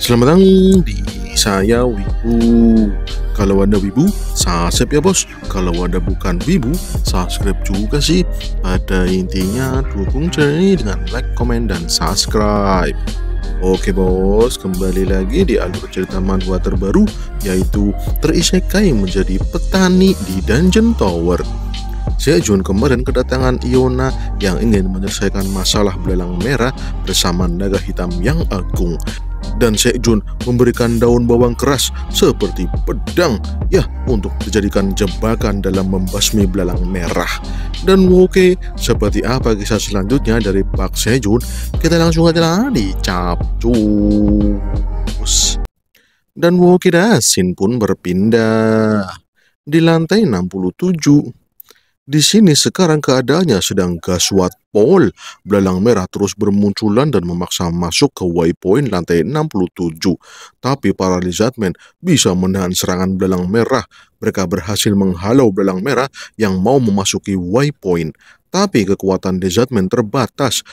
Selamat datang di saya Wibu. Kalau Anda Wibu, subscribe ya bos. Kalau Anda bukan Wibu, subscribe juga sih. Pada intinya dukung channel ini dengan like, komen, dan subscribe. Oke bos, kembali lagi di alur cerita manhwa terbaru, yaitu terisekai menjadi petani di Dungeon Tower. Sejun kemarin kedatangan Iona yang ingin menyelesaikan masalah belalang merah bersama naga hitam yang agung. Dan Sejun memberikan daun bawang keras seperti pedang ya untuk dijadikan jebakan dalam membasmi belalang merah. Dan oke, seperti apa kisah selanjutnya dari Pak Sejun? Kita langsung aja dicapcus. Dan oke dah, scene pun berpindah di lantai 67. Di sini sekarang keadaannya sedang gaswat pol. Belalang merah terus bermunculan dan memaksa masuk ke waypoint lantai 67. Tapi para lizardmen bisa menahan serangan belalang merah. Mereka berhasil menghalau belalang merah yang mau memasuki waypoint. Tapi kekuatan lizardmen terbatas.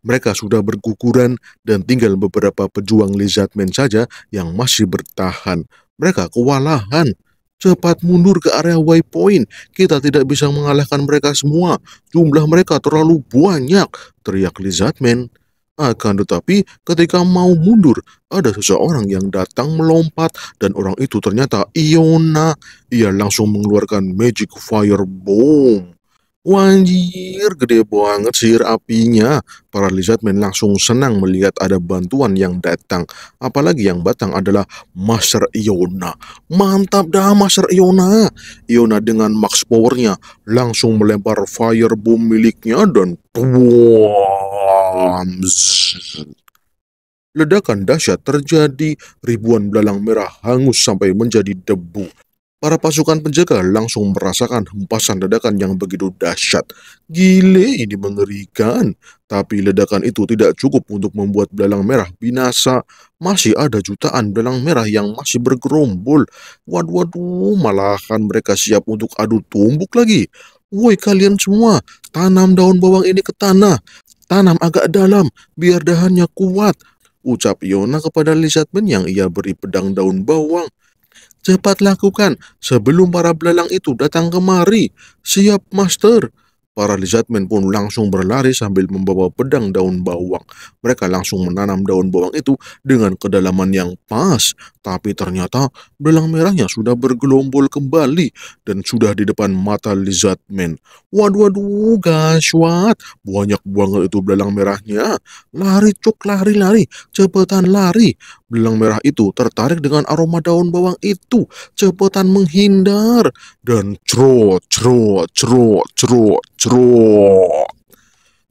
Mereka sudah berguguran dan tinggal beberapa pejuang lizardmen saja yang masih bertahan. Mereka kewalahan. Cepat mundur ke area waypoint. Kita tidak bisa mengalahkan mereka semua. Jumlah mereka terlalu banyak, teriak lizardman. Akan tetapi ketika mau mundur, ada seseorang yang datang melompat dan orang itu ternyata Iona. Ia langsung mengeluarkan magic firebomb. Wanjir, gede banget sihir apinya. Para lizardmen langsung senang melihat ada bantuan yang datang. Apalagi yang datang adalah Master Iona. Mantap dah Master Iona. Iona dengan max powernya langsung melempar firebomb miliknya dan ledakan dahsyat terjadi. Ribuan belalang merah hangus sampai menjadi debu. Para pasukan penjaga langsung merasakan hempasan ledakan yang begitu dahsyat. Gile, ini mengerikan. Tapi ledakan itu tidak cukup untuk membuat belalang merah binasa. Masih ada jutaan belalang merah yang masih bergerombol. Waduh, malahan mereka siap untuk adu tumbuk lagi. Woi kalian semua, tanam daun bawang ini ke tanah. Tanam agak dalam, biar dahannya kuat. Ucap Iona kepada lizardman yang ia beri pedang daun bawang. Cepat lakukan sebelum para belalang itu datang kemari. Siap, Master. Para lizardmen pun langsung berlari sambil membawa pedang daun bawang. Mereka langsung menanam daun bawang itu dengan kedalaman yang pas. Tapi ternyata belalang merahnya sudah bergelombol kembali dan sudah di depan mata lizardmen. Waduh, gawat. Banyak banget itu belalang merahnya. Lari, cuk, lari. Cepetan lari. Belalang merah itu tertarik dengan aroma daun bawang itu. Cepetan menghindar. Dan cerot.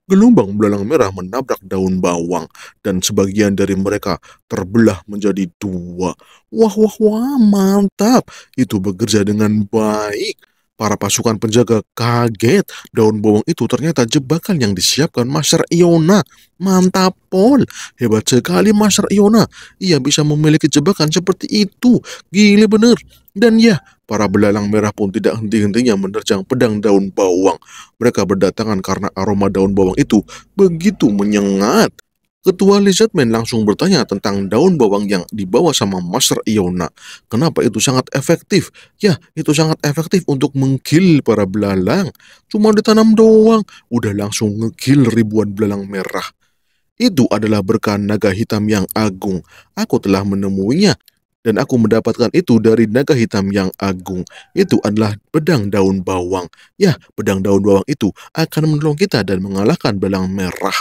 Gelombang belalang merah menabrak daun bawang dan sebagian dari mereka terbelah menjadi dua. Wah, mantap. Itu bekerja dengan baik. Para pasukan penjaga kaget. Daun bawang itu ternyata jebakan yang disiapkan Master Iona. Mantap, Pol. Hebat sekali Master Iona. Ia bisa memiliki jebakan seperti itu. Gile bener. Dan ya, para belalang merah pun tidak henti-hentinya menerjang pedang daun bawang. Mereka berdatangan karena aroma daun bawang itu begitu menyengat. Ketua lizardman langsung bertanya tentang daun bawang yang dibawa sama Master Iona. Kenapa itu sangat efektif? Ya, itu sangat efektif untuk mengkill para belalang. Cuma ditanam doang, udah langsung ngekill ribuan belalang merah. Itu adalah berkah naga hitam yang agung. Aku telah menemuinya. Dan aku mendapatkan itu dari naga hitam yang agung. Itu adalah pedang daun bawang. Ya, pedang daun bawang itu akan menolong kita dan mengalahkan belalang merah.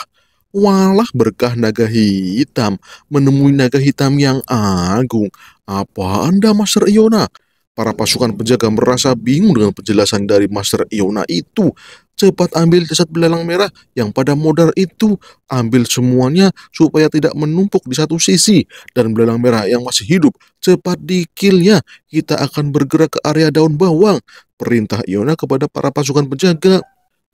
Walah, berkah naga hitam. Menemui naga hitam yang agung. Apa Anda, Master Iona? Para pasukan penjaga merasa bingung dengan penjelasan dari Master Iona itu. Cepat ambil jasad belalang merah yang pada modal itu. Ambil semuanya supaya tidak menumpuk di satu sisi. Dan belalang merah yang masih hidup, cepat di-kill-nya. Kita akan bergerak ke area daun bawang. Perintah Iona kepada para pasukan penjaga.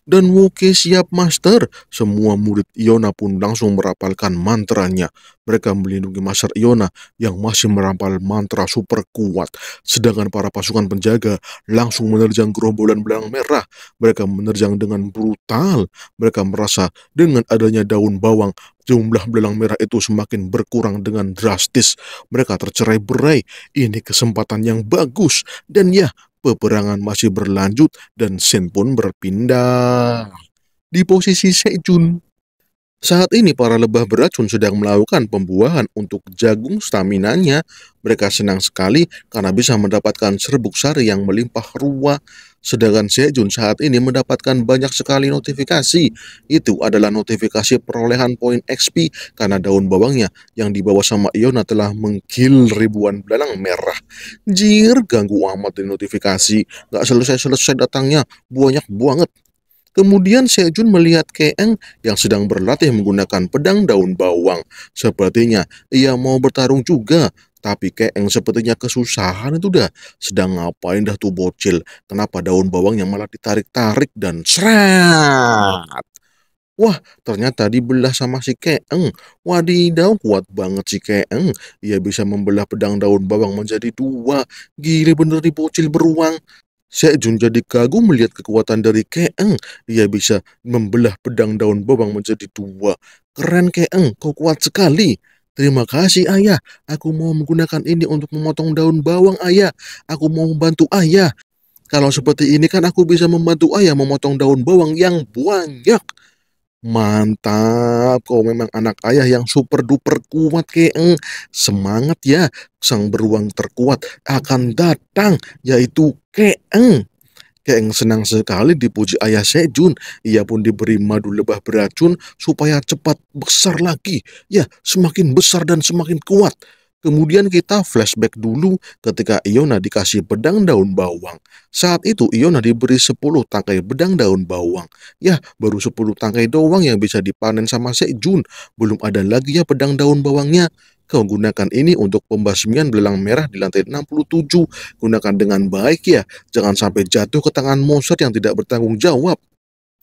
Dan Woke siap master. Semua murid Iona pun langsung merapalkan mantranya. Mereka melindungi Master Iona yang masih merapal mantra super kuat. Sedangkan para pasukan penjaga langsung menerjang gerombolan belang merah. Mereka menerjang dengan brutal. Mereka merasa dengan adanya daun bawang, jumlah belang merah itu semakin berkurang dengan drastis. Mereka tercerai-berai. Ini kesempatan yang bagus. Dan ya, peperangan masih berlanjut dan Shen pun berpindah di posisi Sejun. Saat ini para lebah beracun sedang melakukan pembuahan untuk jagung staminanya. Mereka senang sekali karena bisa mendapatkan serbuk sari yang melimpah ruah. Sedangkan Sejun saat ini mendapatkan banyak sekali notifikasi. Itu adalah notifikasi perolehan poin XP karena daun bawangnya yang dibawa sama Iona telah mengkill ribuan belalang merah. Jir, ganggu amat di notifikasi. Gak selesai-selesai datangnya, banyak banget. Kemudian Sejun melihat Keeng yang sedang berlatih menggunakan pedang daun bawang. Sepertinya ia mau bertarung juga. Tapi Keeng sepertinya kesusahan itu dah. Sedang ngapain dah tuh bocil? Kenapa daun bawang yang malah ditarik-tarik dan seret? Wah, ternyata dibelah sama si Keeng. Wadidaw, kuat banget si Keeng. Ia bisa membelah pedang daun bawang menjadi dua. Gile bener nih bocil beruang. Sejun jadi kagum melihat kekuatan dari Keeng. Ia bisa membelah pedang daun bawang menjadi dua. Keren Keeng, kau kuat sekali. Terima kasih ayah. Aku mau menggunakan ini untuk memotong daun bawang ayah. Aku mau membantu ayah. Kalau seperti ini kan aku bisa membantu ayah memotong daun bawang yang banyak. Mantap, kau memang anak ayah yang super duper kuat Keeng. Semangat ya, sang beruang terkuat akan datang, yaitu Keeng. Keeng senang sekali dipuji ayah Sejun. Ia pun diberi madu lebah beracun supaya cepat besar lagi. Ya, semakin besar dan semakin kuat. Kemudian kita flashback dulu ketika Iona dikasih pedang daun bawang. Saat itu Iona diberi 10 tangkai pedang daun bawang. Ya, baru 10 tangkai doang yang bisa dipanen sama Sejun. Belum ada lagi ya pedang daun bawangnya. Kau gunakan ini untuk pembasmian belalang merah di lantai 67. Gunakan dengan baik ya. Jangan sampai jatuh ke tangan monster yang tidak bertanggung jawab.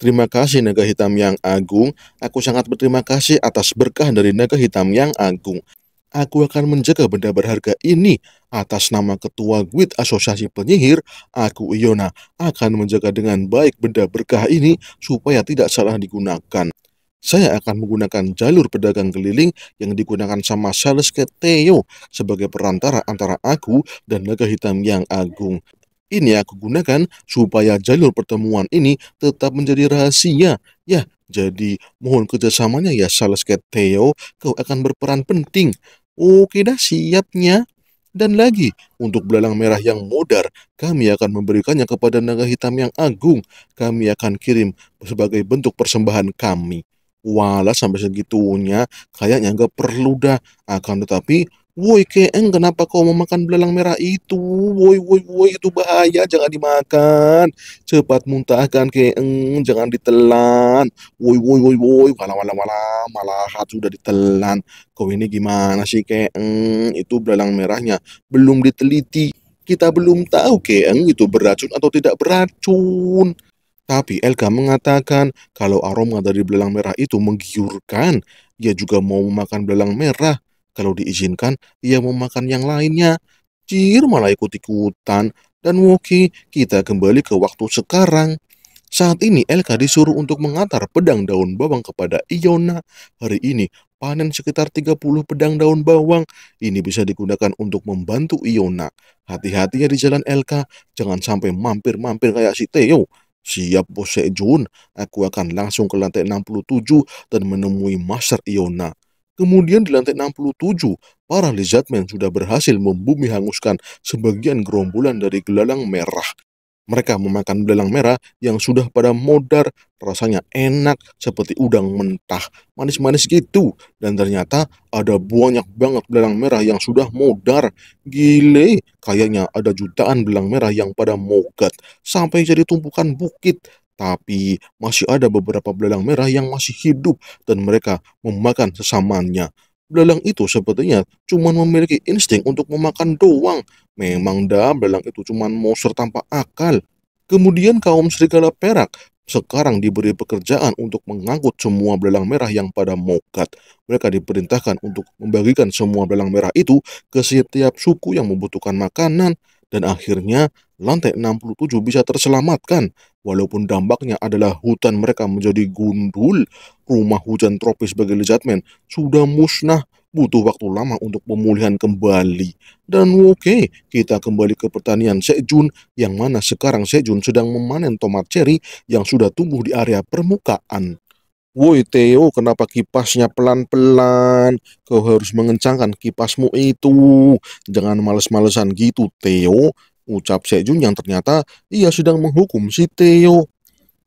Terima kasih Naga Hitam yang Agung. Aku sangat berterima kasih atas berkah dari Naga Hitam yang Agung. Aku akan menjaga benda berharga ini. Atas nama Ketua Guild Asosiasi Penyihir, aku Iona akan menjaga dengan baik benda berkah ini supaya tidak salah digunakan. Saya akan menggunakan jalur pedagang keliling yang digunakan sama Saleske Theo sebagai perantara antara aku dan Naga Hitam yang Agung. Ini aku gunakan supaya jalur pertemuan ini tetap menjadi rahasia. Ya, jadi mohon kerjasamanya ya Saleske Theo, kau akan berperan penting. Oke dah, siapnya. Dan lagi, untuk belalang merah yang modar, kami akan memberikannya kepada naga hitam yang agung. Kami akan kirim sebagai bentuk persembahan kami. Walah, sampai segitunya, kayaknya nggak perlu dah. Akan tetapi, woi Keeng, kenapa kau memakan belalang merah itu? Woi, itu bahaya, jangan dimakan. Cepat muntahkan Keeng, jangan ditelan. Woi, walah, malah sudah ditelan. Kau ini gimana sih Keeng? Itu belalang merahnya belum diteliti. Kita belum tahu Keeng itu beracun atau tidak beracun. Tapi Elga mengatakan kalau aroma dari belalang merah itu menggiurkan. Ia juga mau memakan belalang merah. Kalau diizinkan, ia mau makan yang lainnya. Cir malah ikut-ikutan. Dan Woki, kita kembali ke waktu sekarang. Saat ini Elka disuruh untuk mengantar pedang daun bawang kepada Iona. Hari ini panen sekitar 30 pedang daun bawang. Ini bisa digunakan untuk membantu Iona. Hati-hati ya di jalan Elka, jangan sampai mampir-mampir kayak si Theo. Siap Bos Sejun, aku akan langsung ke lantai 67 dan menemui Master Iona. Kemudian di lantai 67, para lizardmen sudah berhasil membumi hanguskan sebagian gerombolan dari gelalang merah. Mereka memakan belalang merah yang sudah pada modar, rasanya enak seperti udang mentah, manis-manis gitu. Dan ternyata ada banyak banget belalang merah yang sudah modar. Gile, kayaknya ada jutaan belalang merah yang pada mogat, sampai jadi tumpukan bukit. Tapi masih ada beberapa belalang merah yang masih hidup dan mereka memakan sesamanya. Belalang itu sepertinya cuma memiliki insting untuk memakan doang. Memang dah, belalang itu cuma monster tanpa akal. Kemudian kaum serigala perak sekarang diberi pekerjaan untuk mengangkut semua belalang merah yang pada mokat. Mereka diperintahkan untuk membagikan semua belalang merah itu ke setiap suku yang membutuhkan makanan, dan akhirnya lantai 67 bisa terselamatkan. Walaupun dampaknya adalah hutan mereka menjadi gundul, rumah hujan tropis bagi lizardman sudah musnah, butuh waktu lama untuk pemulihan kembali. Dan oke, kita kembali ke pertanian Sejun, yang mana sekarang Sejun sedang memanen tomat cherry yang sudah tumbuh di area permukaan. Woi Theo, kenapa kipasnya pelan-pelan? Kau harus mengencangkan kipasmu itu. Jangan males-malesan gitu, Theo. Ucap Sejun yang ternyata ia sedang menghukum si Theo.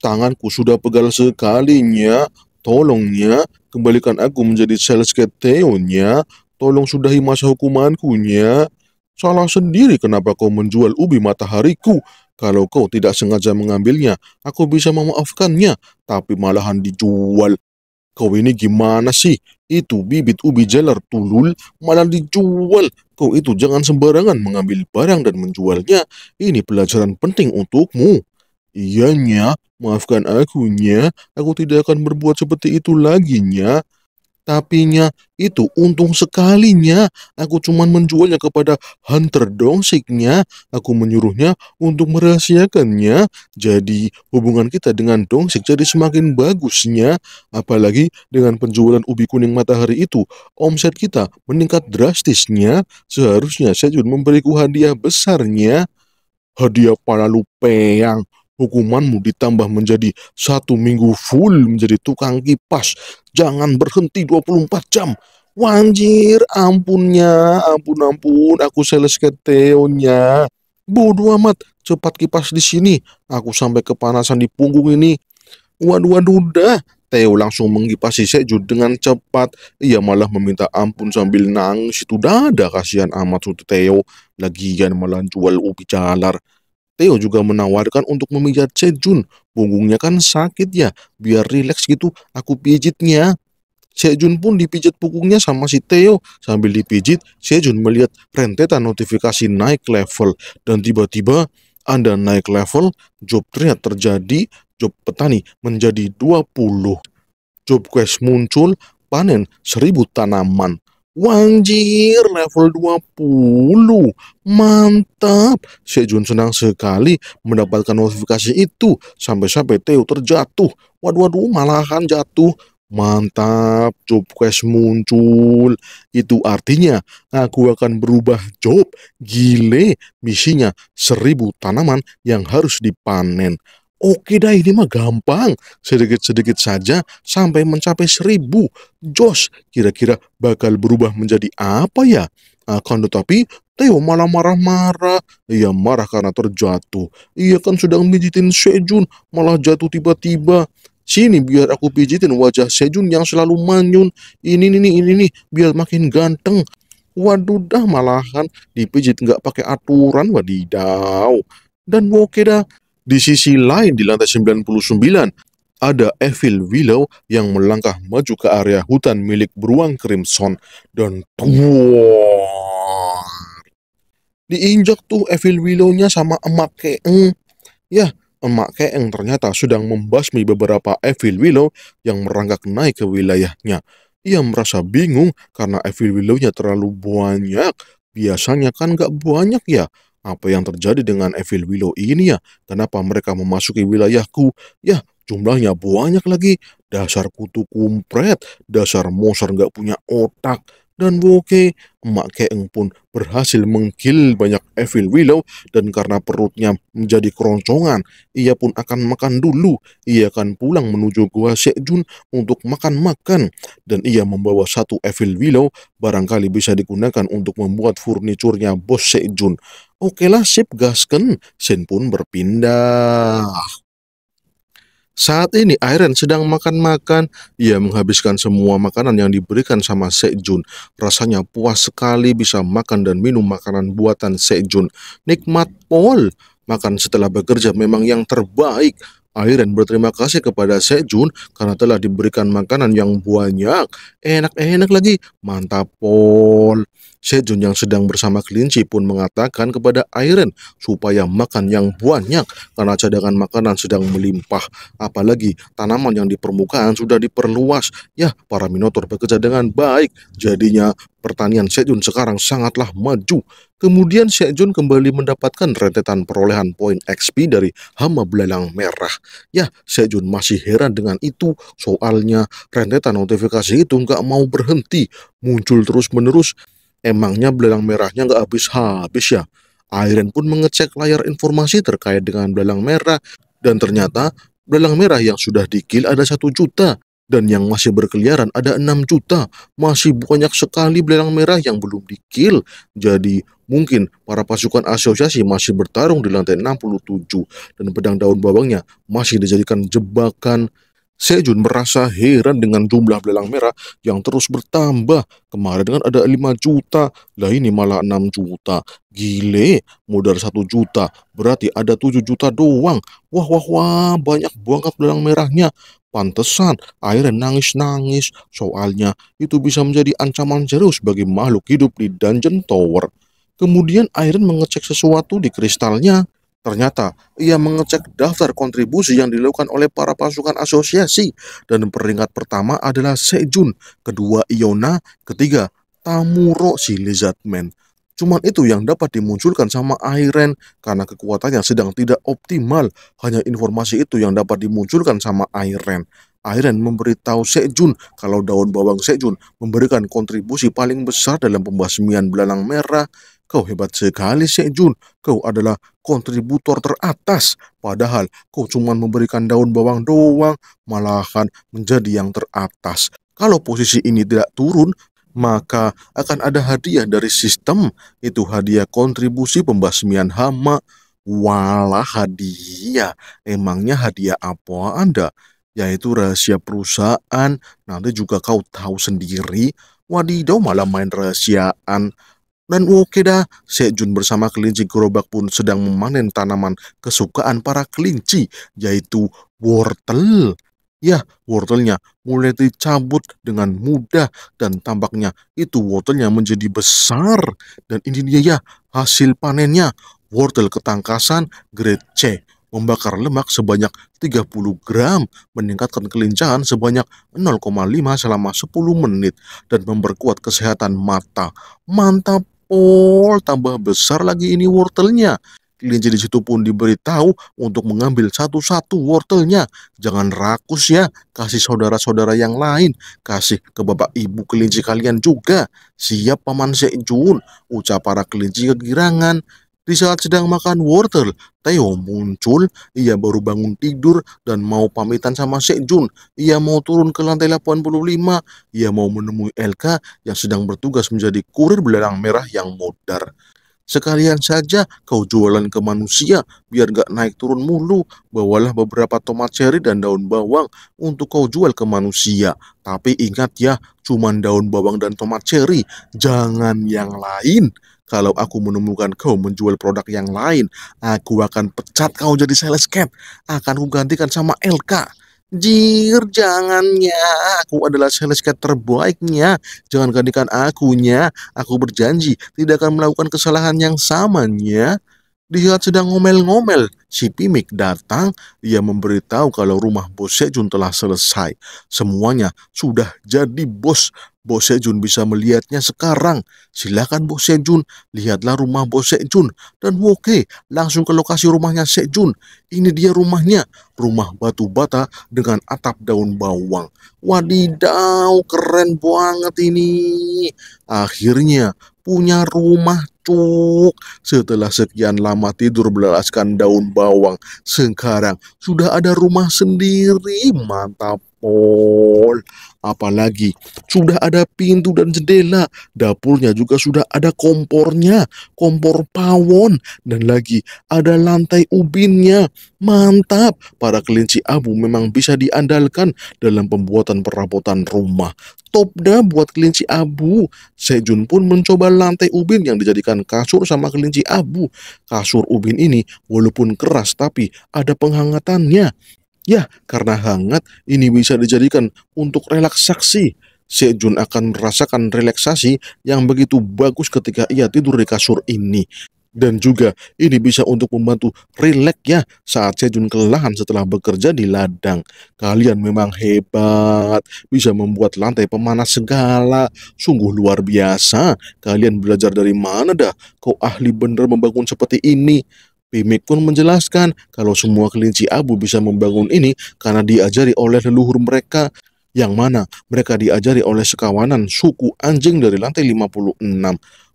Tanganku sudah pegal sekalinya. Tolongnya, kembalikan aku menjadi sales Theo-nya. Tolong sudahi masa hukumanku nya. Salah sendiri kenapa kau menjual ubi matahariku. Kalau kau tidak sengaja mengambilnya, aku bisa memaafkannya. Tapi malahan dijual. Kau ini gimana sih? Itu bibit ubi jalar tulul malah dijual. Kau itu jangan sembarangan mengambil barang dan menjualnya. Ini pelajaran penting untukmu. Iyanya, maafkan akunya. Aku tidak akan berbuat seperti itu lagi nya. Tapinya itu untung sekalinya. Aku cuma menjualnya kepada hunter dongsiknya. Aku menyuruhnya untuk merahasiakannya. Jadi hubungan kita dengan dongsik jadi semakin bagusnya. Apalagi dengan penjualan ubi kuning matahari itu, omset kita meningkat drastisnya. Seharusnya saya juga memberiku hadiah besarnya. Hadiah palalu peyang. Hukumanmu ditambah menjadi 1 minggu full menjadi tukang kipas. Jangan berhenti 24 jam. Wanjir, ampunnya, ampun, aku sales keteonya. Bodoh amat, cepat kipas di sini. Aku sampai kepanasan di punggung ini. Waduh, dah. Theo langsung mengkipasi Sejun dengan cepat. Ia malah meminta ampun sambil nangis. Itu dada, kasihan amat sudah Theo. Lagian malah jual ubi jalar. Theo juga menawarkan untuk memijat Sejun. Punggungnya kan sakit ya, biar rileks gitu aku pijitnya. Sejun pun dipijit punggungnya sama si Theo. Sambil dipijit, Sejun melihat rentetan notifikasi naik level. Dan tiba-tiba Anda naik level, job terlihat terjadi, job petani menjadi 20. Job quest muncul, panen 1000 tanaman. Wanjir, level 20. Mantap. Sejun senang sekali mendapatkan notifikasi itu. Sampai-sampai Theo terjatuh. Waduh, malahan jatuh. Mantap, job quest muncul. Itu artinya aku akan berubah job. Gile, misinya 1000 tanaman yang harus dipanen. Oke dah, ini mah gampang. Sedikit-sedikit saja sampai mencapai 1000. Jos, kira-kira bakal berubah menjadi apa ya? Akan tetapi, Theo malah marah-marah. Ia marah karena terjatuh. Ia kan sedang mijitin Sejun, malah jatuh tiba-tiba. Sini biar aku pijitin wajah Sejun yang selalu manyun. Ini nih, biar makin ganteng. Waduh dah, malahan dipijit nggak pakai aturan, wadidaw. Dan oke dah, di sisi lain di lantai 99, ada Evil Willow yang melangkah maju ke area hutan milik beruang Crimson. Dan diinjak tuh Evil Willow-nya sama emak Keeng. Ya, emak Keeng ternyata sedang membasmi beberapa Evil Willow yang merangkak naik ke wilayahnya. Ia merasa bingung karena Evil Willow-nya terlalu banyak. Biasanya kan gak banyak ya. Apa yang terjadi dengan Evil Willow ini ya? Kenapa mereka memasuki wilayahku? Ya, jumlahnya banyak lagi. Dasar kutu kumpret, dasar monster gak punya otak. Dan oke, emak Keeng pun berhasil mengkill banyak Evil Willow, dan karena perutnya menjadi keroncongan, ia pun akan makan dulu. Ia akan pulang menuju gua Sejun untuk makan-makan, dan ia membawa satu Evil Willow, barangkali bisa digunakan untuk membuat furniturnya bos Sejun. Oke lah, sip, gasken. Shen pun berpindah. Saat ini Iron sedang makan-makan. Ia menghabiskan semua makanan yang diberikan sama Sejun. Rasanya puas sekali bisa makan dan minum makanan buatan Sejun. Nikmat pol. Makan setelah bekerja memang yang terbaik. Iron berterima kasih kepada Sejun karena telah diberikan makanan yang banyak. Enak-enak lagi. Mantap pol. Sejun yang sedang bersama kelinci pun mengatakan kepada Airen supaya makan yang banyak karena cadangan makanan sedang melimpah. Apalagi tanaman yang di permukaan sudah diperluas. Ya, para Minotaur bekerja dengan baik. Jadinya pertanian Sejun sekarang sangatlah maju. Kemudian Sejun kembali mendapatkan rentetan perolehan poin XP dari hama belalang merah. Ya, Sejun masih heran dengan itu. Soalnya rentetan notifikasi itu nggak mau berhenti. Muncul terus-menerus. Emangnya belalang merahnya nggak habis-habis ya? Airen pun mengecek layar informasi terkait dengan belalang merah, dan ternyata belalang merah yang sudah dikill ada 1 juta, dan yang masih berkeliaran ada 6 juta. Masih banyak sekali belalang merah yang belum dikill. Jadi mungkin para pasukan asosiasi masih bertarung di lantai 67, dan pedang daun bawangnya masih dijadikan jebakan. Sejun merasa heran dengan jumlah belalang merah yang terus bertambah. Kemarin kan ada 5 juta, lah ini malah 6 juta. Gile, modal 1 juta, berarti ada 7 juta doang. Wah, wah, wah, banyak banget belalang merahnya. Pantesan, akhirnya nangis-nangis. Soalnya itu bisa menjadi ancaman serius bagi makhluk hidup di Dungeon Tower. Kemudian Iron mengecek sesuatu di kristalnya. Ternyata ia mengecek daftar kontribusi yang dilakukan oleh para pasukan asosiasi, dan peringkat pertama adalah Sejun, kedua Iona, ketiga Tamuro si Lizardman. Cuman itu yang dapat dimunculkan sama Airen karena kekuatannya sedang tidak optimal. Hanya informasi itu yang dapat dimunculkan sama Airen. Airen memberitahu Sejun kalau daun bawang Sejun memberikan kontribusi paling besar dalam pembasmian belalang merah. Kau hebat sekali Sejun, kau adalah kontributor teratas. Padahal kau cuma memberikan daun bawang doang, malahan menjadi yang teratas. Kalau posisi ini tidak turun, maka akan ada hadiah dari sistem. Itu hadiah kontribusi pembasmian hama. Walah, hadiah. Emangnya hadiah apa Anda? Yaitu rahasia perusahaan. Nanti juga kau tahu sendiri. Wadidaw, malah main rahasiaan. Dan oke dah, Sejun bersama kelinci gerobak pun sedang memanen tanaman kesukaan para kelinci, yaitu wortel. Ya, wortelnya mulai dicabut dengan mudah, dan tampaknya itu wortelnya menjadi besar. Dan ini dia ya, hasil panennya. Wortel ketangkasan grade C, membakar lemak sebanyak 30 gram, meningkatkan kelincahan sebanyak 0,5 selama 10 menit, dan memperkuat kesehatan mata. Mantap Pol, tambah besar lagi ini wortelnya. Kelinci di situ pun diberitahu untuk mengambil satu-satu wortelnya. Jangan rakus ya, kasih saudara-saudara yang lain, kasih ke bapak ibu kelinci kalian juga. Siap Paman Sejun, ucap para kelinci kegirangan. Di saat sedang makan wortel, Theo muncul. Ia baru bangun tidur dan mau pamitan sama Sejun. Ia mau turun ke lantai 85. Ia mau menemui Elka yang sedang bertugas menjadi kurir belalang merah yang modar. Sekalian saja kau jualan ke manusia, biar gak naik turun mulu. Bawalah beberapa tomat cherry dan daun bawang untuk kau jual ke manusia. Tapi ingat ya, cuman daun bawang dan tomat cherry, jangan yang lain. Kalau aku menemukan kau menjual produk yang lain, aku akan pecat kau jadi sales cat. Akan kugantikan sama Elka. Jir, jangannya. Aku adalah sales cat terbaiknya. Jangan gantikan akunya. Aku berjanji tidak akan melakukan kesalahan yang samanya. Di saat sedang ngomel-ngomel, si Pimik datang. Ia memberitahu kalau rumah Bos Sejun telah selesai. Semuanya sudah jadi bos. Bos Sejun bisa melihatnya sekarang. Silakan Bos Sejun, lihatlah rumah Bos Sejun. Dan oke, langsung ke lokasi rumahnya Sejun. Ini dia rumahnya. Rumah batu bata dengan atap daun bawang. Wadidaw, keren banget ini. Akhirnya punya rumah cuk. Setelah sekian lama tidur beralaskan daun bawang, sekarang sudah ada rumah sendiri. Mantap Pol. Apalagi sudah ada pintu dan jendela. Dapurnya juga sudah ada kompornya, kompor pawon, dan lagi ada lantai ubinnya. Mantap, para kelinci abu memang bisa diandalkan dalam pembuatan perabotan rumah. Top dah buat kelinci abu. Sejun pun mencoba lantai ubin yang dijadikan kasur sama kelinci abu. Kasur ubin ini walaupun keras tapi ada penghangatannya. Ya, karena hangat, ini bisa dijadikan untuk relaksasi. Sejun akan merasakan relaksasi yang begitu bagus ketika ia tidur di kasur ini. Dan juga ini bisa untuk membantu rileks ya saat Sejun kelelahan setelah bekerja di ladang. Kalian memang hebat, bisa membuat lantai pemanas segala. Sungguh luar biasa. Kalian belajar dari mana dah? Kok ahli bener membangun seperti ini? Pimik pun menjelaskan kalau semua kelinci abu bisa membangun ini karena diajari oleh leluhur mereka, yang mana mereka diajari oleh sekawanan suku anjing dari lantai 56.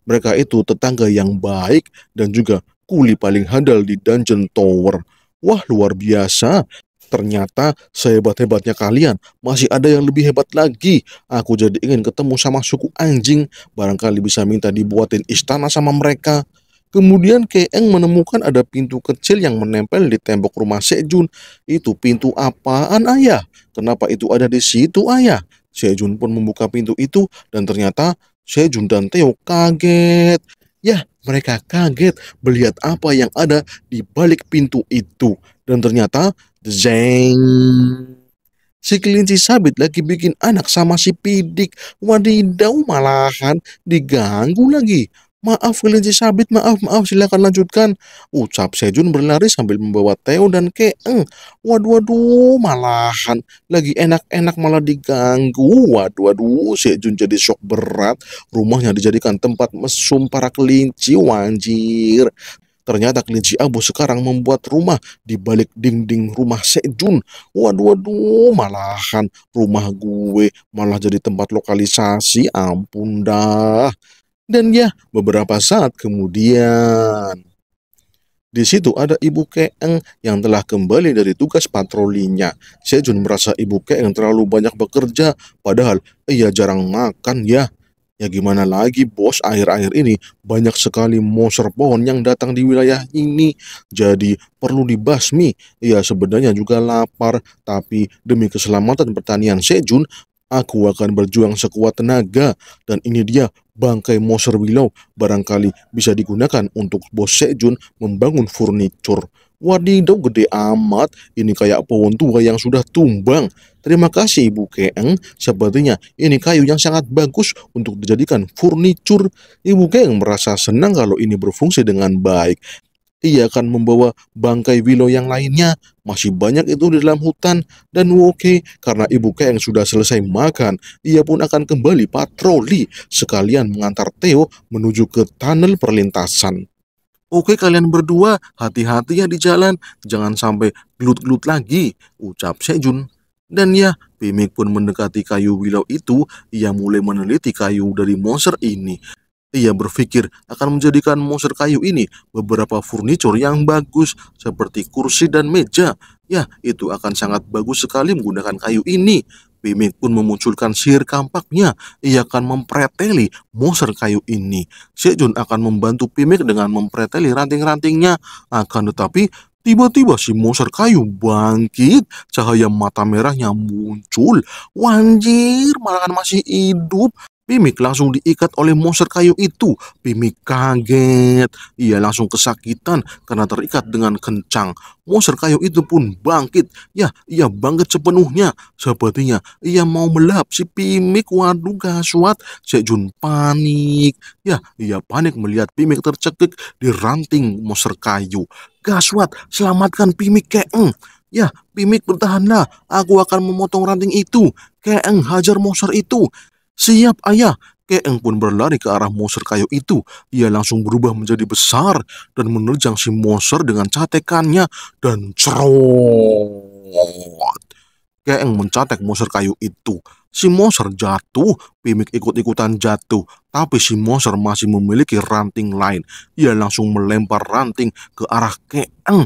Mereka itu tetangga yang baik dan juga kuli paling handal di Dungeon Tower. Wah, luar biasa. Ternyata sehebat-hebatnya kalian, masih ada yang lebih hebat lagi. Aku jadi ingin ketemu sama suku anjing. Barangkali bisa minta dibuatin istana sama mereka. Kemudian Keeng menemukan ada pintu kecil yang menempel di tembok rumah Sejun. Itu pintu apaan, ayah? Kenapa itu ada di situ, ayah? Sejun pun membuka pintu itu dan ternyata Sejun dan Theo kaget. Ya, mereka kaget melihat apa yang ada di balik pintu itu. Dan ternyata, zeng, si kelinci sabit lagi bikin anak sama si pidik. Wadidaw, malahan diganggu lagi. Maaf kelinci sabit, maaf, silakan lanjutkan. Ucap Sejun berlari sambil membawa Theo dan Keeng. Waduh, malahan lagi enak-enak malah diganggu. Waduh, Sejun jadi shock berat. Rumahnya dijadikan tempat mesum para kelinci, wanjir. Ternyata kelinci abu sekarang membuat rumah di balik dinding rumah Sejun. Waduh, malahan rumah gue malah jadi tempat lokalisasi, ampun dah. Dan ya, beberapa saat kemudian, di situ ada Ibu Keeng yang telah kembali dari tugas patrolinya. Sejun merasa Ibu Keeng terlalu banyak bekerja, padahal ia jarang makan ya. Ya gimana lagi bos, akhir-akhir ini banyak sekali monster pohon yang datang di wilayah ini. Jadi perlu dibasmi. Ia sebenarnya juga lapar, tapi demi keselamatan pertanian Sejun, aku akan berjuang sekuat tenaga. Dan ini dia bangkai monster willow, barangkali bisa digunakan untuk bos Sejun membangun furnitur. Wadidaw, gede amat, ini kayak pohon tua yang sudah tumbang. Terima kasih Ibu Keeng, sepertinya ini kayu yang sangat bagus untuk dijadikan furnitur. Ibu Keeng merasa senang kalau ini berfungsi dengan baik. Ia akan membawa bangkai willow yang lainnya. Masih banyak itu di dalam hutan. Dan oke, karena Ibu Keeng sudah selesai makan, ia pun akan kembali patroli, sekalian mengantar Theo menuju ke tunnel perlintasan. Oke kalian berdua, hati-hati ya di jalan, jangan sampai gelut-gelut lagi, ucap Sejun. Dan ya, Pimik pun mendekati kayu willow itu, ia mulai meneliti kayu dari monster ini. Ia berpikir akan menjadikan monster kayu ini beberapa furnitur yang bagus, seperti kursi dan meja. Ya, itu akan sangat bagus sekali menggunakan kayu ini. Pimik pun memunculkan sihir kampaknya. Ia akan mempreteli monster kayu ini. Sejun akan membantu Pimik dengan mempreteli ranting-rantingnya. Akan tetapi, tiba-tiba si monster kayu bangkit. Cahaya mata merahnya muncul. Wanjir, malahan masih hidup. Pimik langsung diikat oleh monster kayu itu. Pimik kaget. Ia langsung kesakitan karena terikat dengan kencang. Monster kayu itu pun bangkit. Ya, ia bangkit sepenuhnya. Sepertinya ia mau melahap si Pimik. Waduh, gaswat. Sejun panik. Ya, ia panik melihat Pimik tercekik di ranting monster kayu. Gaswat, selamatkan Pimik, Keeng. Ya, Pimik bertahanlah. Aku akan memotong ranting itu. Keeng, hajar monster itu. Siap, ayah. Keeng pun berlari ke arah monster kayu itu. Ia langsung berubah menjadi besar dan menerjang si monster dengan catekannya. Dan cerot. Keeng mencatek monster kayu itu. Si monster jatuh, Pimik ikut-ikutan jatuh. Tapi si monster masih memiliki ranting lain. Ia langsung melempar ranting ke arah Keeng.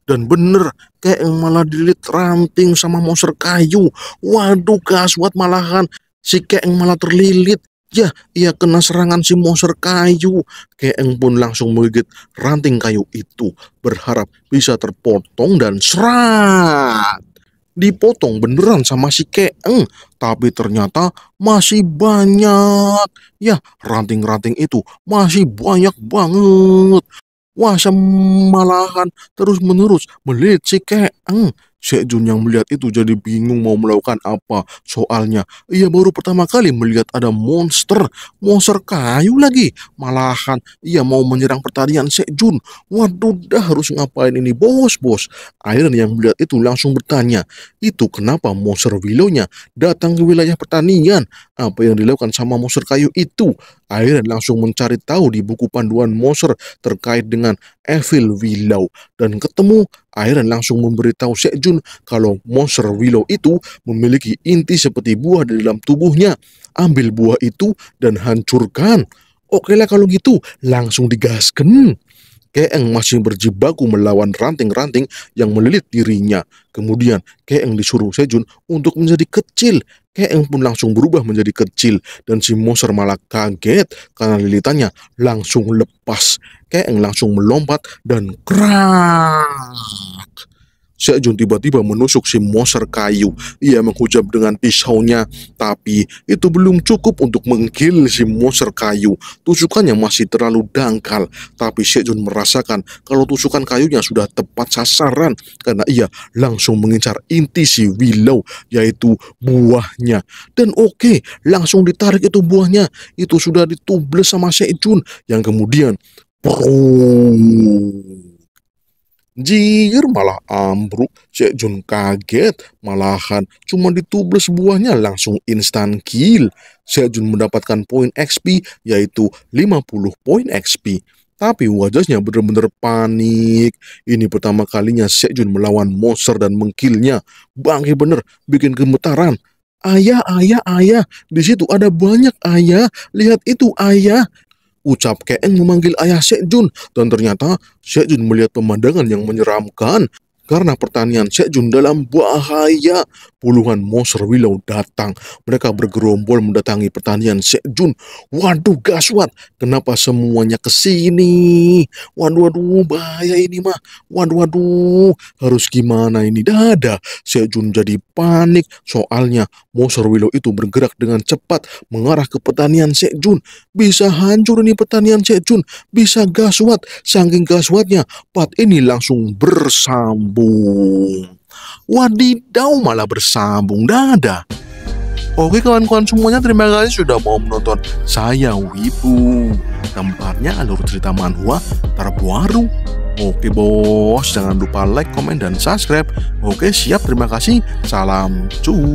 Dan bener, Keeng malah dililit ranting sama monster kayu. Waduh, gaswat, malahan si Keeng malah terlilit. Ya, ia kena serangan si monster kayu. Keeng pun langsung menggigit ranting kayu itu, berharap bisa terpotong dan serat. Dipotong beneran sama si Keeng, tapi ternyata masih banyak. Ya, ranting-ranting itu masih banyak banget. Wah, malahan terus-menerus melilit si Keeng. Sejun yang melihat itu jadi bingung mau melakukan apa. Soalnya ia baru pertama kali melihat ada monster kayu lagi. Malahan ia mau menyerang pertanian Sejun. Waduh, dah harus ngapain ini bos? Iron yang melihat itu langsung bertanya, itu kenapa monster willow-nya datang ke wilayah pertanian? Apa yang dilakukan sama monster kayu itu? Iron langsung mencari tahu di buku panduan monster terkait dengan Evil Willow dan ketemu. Iron langsung memberitahu Sejun kalau monster Willow itu memiliki inti seperti buah di dalam tubuhnya. Ambil buah itu dan hancurkan. Oke lah kalau gitu, langsung digasken. Keeng masih berjibaku melawan ranting-ranting yang melilit dirinya. Kemudian Keeng disuruh Sejun untuk menjadi kecil. Keeng pun langsung berubah menjadi kecil dan si monster malah kaget karena lilitannya langsung lepas. Keeng langsung melompat dan krak. Sejun tiba-tiba menusuk si monster kayu. Ia menghujam dengan pisaunya, tapi itu belum cukup untuk mengkill si monster kayu. Tusukannya masih terlalu dangkal, tapi Sejun merasakan kalau tusukan kayunya sudah tepat sasaran karena ia langsung mengincar inti si Willow, yaitu buahnya. Dan oke, langsung ditarik itu buahnya. Itu sudah ditubles sama Sejun yang kemudian jir malah ambruk. Sejun kaget, malahan cuma ditubles buahnya langsung instan kill. Sejun mendapatkan poin XP yaitu 50 poin XP. Tapi wajahnya benar-benar panik. Ini pertama kalinya Sejun melawan monster dan mengkillnya. Bangke bener, bikin gemetaran. Ayah, di situ ada banyak ayah. Lihat itu ayah. Ucap Keeng memanggil ayah Sejun, dan ternyata Sejun melihat pemandangan yang menyeramkan. Karena pertanian Sejun dalam bahaya. Puluhan monster willow datang. Mereka bergerombol mendatangi pertanian Sejun. Waduh, gaswat. Kenapa semuanya kesini? Waduh, bahaya ini mah. Waduh, harus gimana ini? Dada. Sejun jadi panik. Soalnya monster willow itu bergerak dengan cepat mengarah ke pertanian Sejun. Bisa hancur ini pertanian Sejun. Bisa gaswat. Saking gaswatnya, part ini langsung bersambung. Wadidaw, malah bersambung. Dadah. Oke kawan-kawan semuanya, terima kasih sudah mau menonton saya Wibu. Tempatnya alur cerita manhwa terbaru. Oke bos, jangan lupa like, komen, dan subscribe. Oke siap, terima kasih. Salam cus.